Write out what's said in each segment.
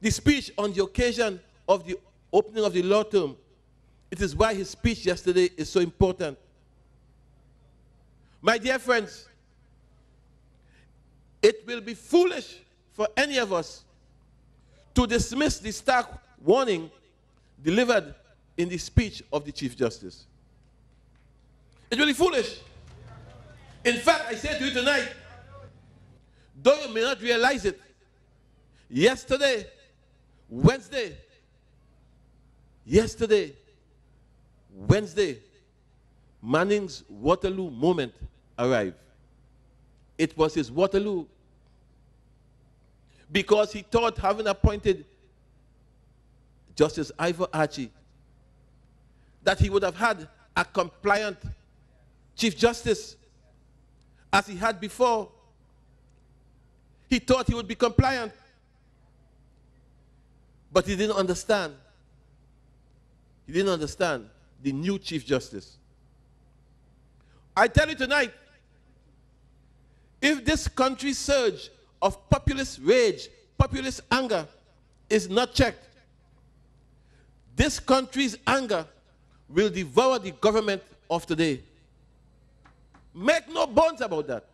the speech on the occasion of the opening of the law term. It is why his speech yesterday is so important. My dear friends, it will be foolish for any of us to dismiss the stark warning delivered in the speech of the Chief Justice. It will be foolish. In fact, I say to you tonight, though you may not realize it, yesterday, Wednesday, Manning's Waterloo moment arrived. It was his Waterloo because he thought, having appointed Justice Ivor Archie, that he would have had a compliant Chief Justice as he had before. He thought he would be compliant, but he didn't understand. He didn't understand the new Chief Justice. I tell you tonight, if this country's surge of populist rage, populist anger is not checked, this country's anger will devour the government of today. Make no bones about that.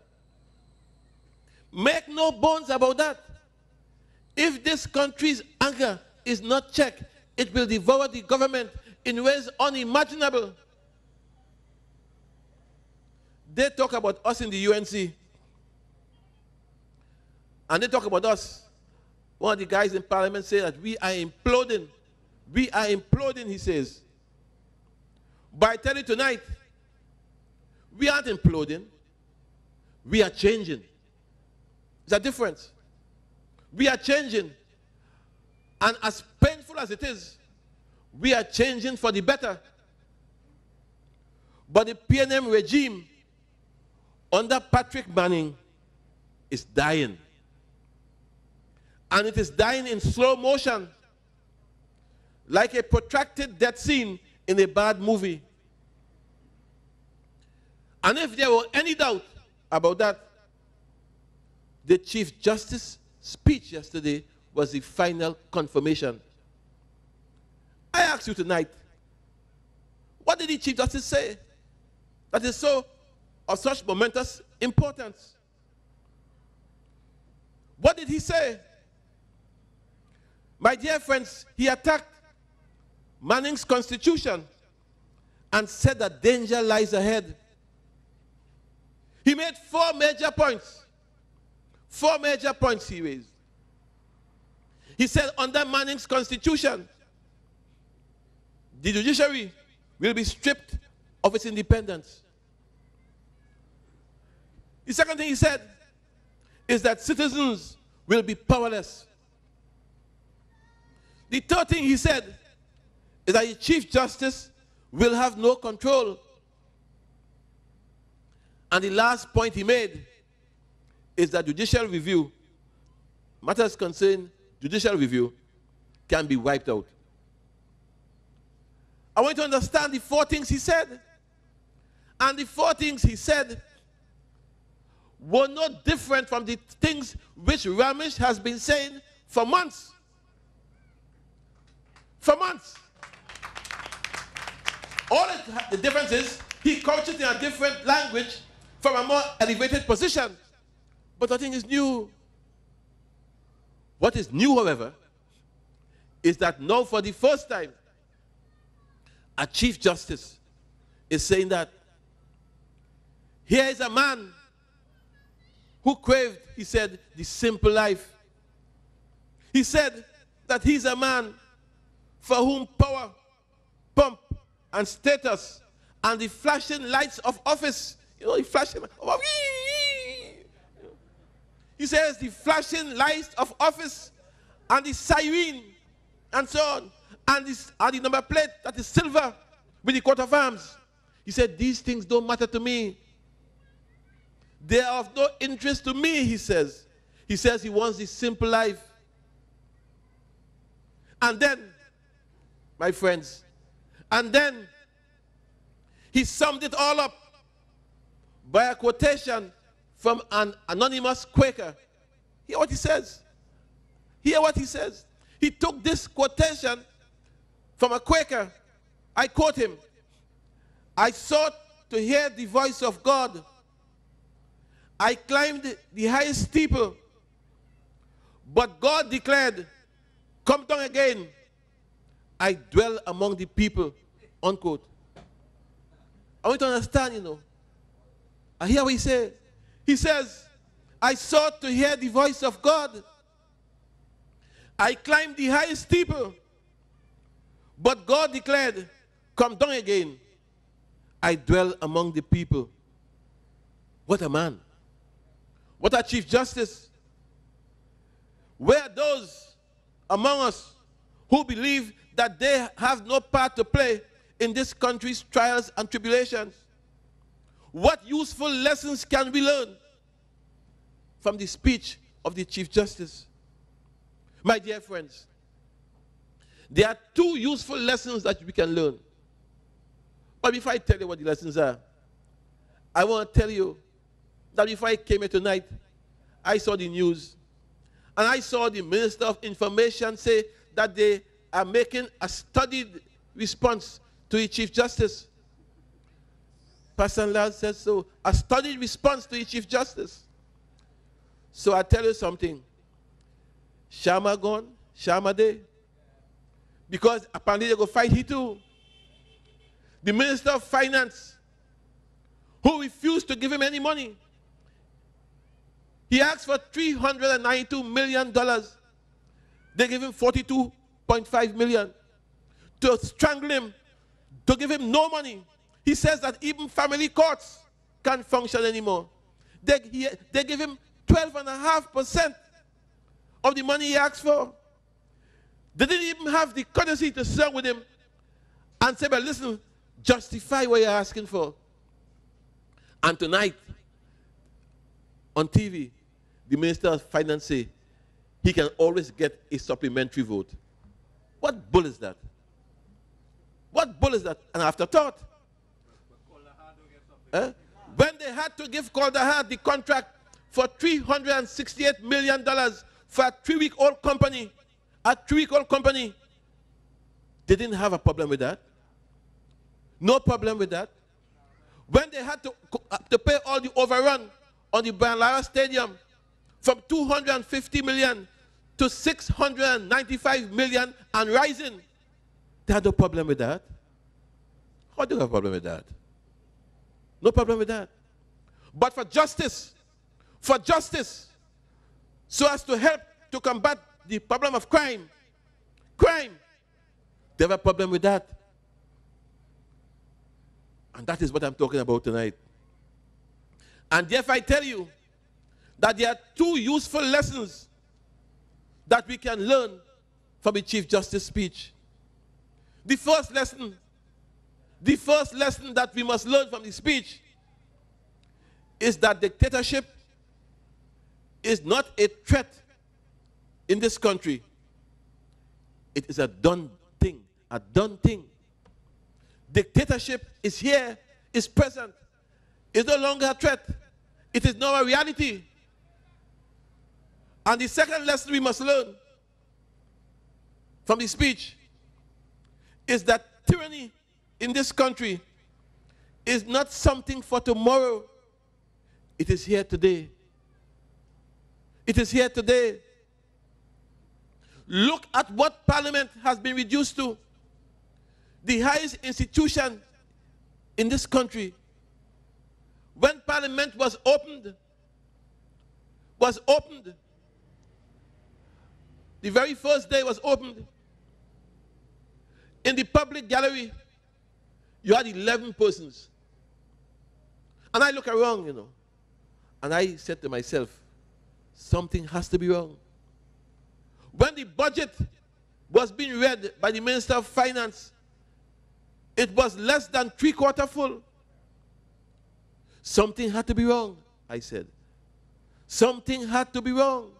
Make no bones about that. If this country's anger is not checked, it will devour the government in ways unimaginable. They talk about us in the UNC, and they talk about us. One of the guys in Parliament say that we are imploding. We are imploding, he says. But I tell you tonight, we aren't imploding. We are changing. There's a difference. We are changing. And as painful as it is, we are changing for the better. But the PNM regime under Patrick Manning is dying. And it is dying in slow motion, like a protracted death scene in a bad movie. And if there were any doubt about that, the Chief Justice's speech yesterday was the final confirmation. I ask you tonight, what did the Chief Justice say that is so of such momentous importance? What did he say? My dear friends, he attacked Manning's constitution and said that danger lies ahead. He made four major points. Four major points he raised. He said under Manning's constitution, the judiciary will be stripped of its independence. The second thing he said is that citizens will be powerless. The third thing he said is that the Chief Justice will have no control. And the last point he made is that judicial review, matters concerning judicial review, can be wiped out. I want you to understand the four things he said. And the four things he said were no different from the things which Ramesh has been saying for months. For months. All the difference is he couched it in a different language from a more elevated position. But nothing is new. What is new, however, is that now for the first time, a Chief Justice is saying that here is a man who craved, he said, the simple life. He said that he's a man for whom power, pomp, and status, and the flashing lights of office, you know, the flashing, he says the flashing lights of office, and the siren, and so on, and the number plate that is silver with the coat of arms. He said, these things don't matter to me. They are of no interest to me, he says. He says he wants the simple life. And then, my friends, and then he summed it all up by a quotation from an anonymous Quaker. Hear what he says. Hear what he says. He took this quotation from a Quaker. I quote him. I sought to hear the voice of God. I climbed the highest steeple, but God declared, come down again. I dwell among the people, unquote. I want you to understand, you know. I hear what he said. He says, I sought to hear the voice of God. I climbed the highest steeple, but God declared, come down again. I dwell among the people. What a man. What a Chief Justice. Where are those among us who believe that they have no part to play in this country's trials and tribulations? What useful lessons can we learn from the speech of the Chief Justice? My dear friends, there are two useful lessons that we can learn. But before I tell you what the lessons are, I want to tell you that before I came here tonight, I saw the news, and I saw the Minister of Information say that they are making a studied response to the Chief Justice. Pastor Lal says so, a studied response to the Chief Justice. So I tell you something, Shama gone, Shama day. Because apparently they go fight he too. The Minister of Finance, who refused to give him any money. He asked for $392 million. They gave him $42.5 million to strangle him, to give him no money. He says that even family courts can't function anymore. They give him 12.5% of the money he asked for. They didn't even have the courtesy to sit with him and say, but listen, justify what you're asking for. And tonight, on TV, the Minister of Finance say he can always get a supplementary vote. What bull is that? What bull is that? An afterthought. When they had to give Calder the contract for $368 million for a 3-week-old company, they didn't have a problem with that. No problem with that. When they had to pay all the overrun on the Brian Lara Stadium from $250 million to $695 million and rising, they had no problem with that. How do you have a problem with that? No problem with that. But for justice, so as to help to combat the problem of crime, they have a problem with that. And that is what I'm talking about tonight. And therefore I tell you that there are two useful lessons that we can learn from the Chief Justice speech. The first lesson that we must learn from the speech is that dictatorship is not a threat in this country. It is a done thing, Dictatorship is here, is present. It's no longer a threat. It is now a reality. And the second lesson we must learn from the speech is that tyranny in this country is not something for tomorrow. It is here today. It is here today. Look at what Parliament has been reduced to. The highest institution in this country. When Parliament was opened, the very first day it was opened, in the public gallery, you had 11 persons. And I look around, you know, and I said to myself, something has to be wrong. When the budget was being read by the Minister of Finance, it was less than 3/4 full. Something had to be wrong, I said. Something had to be wrong.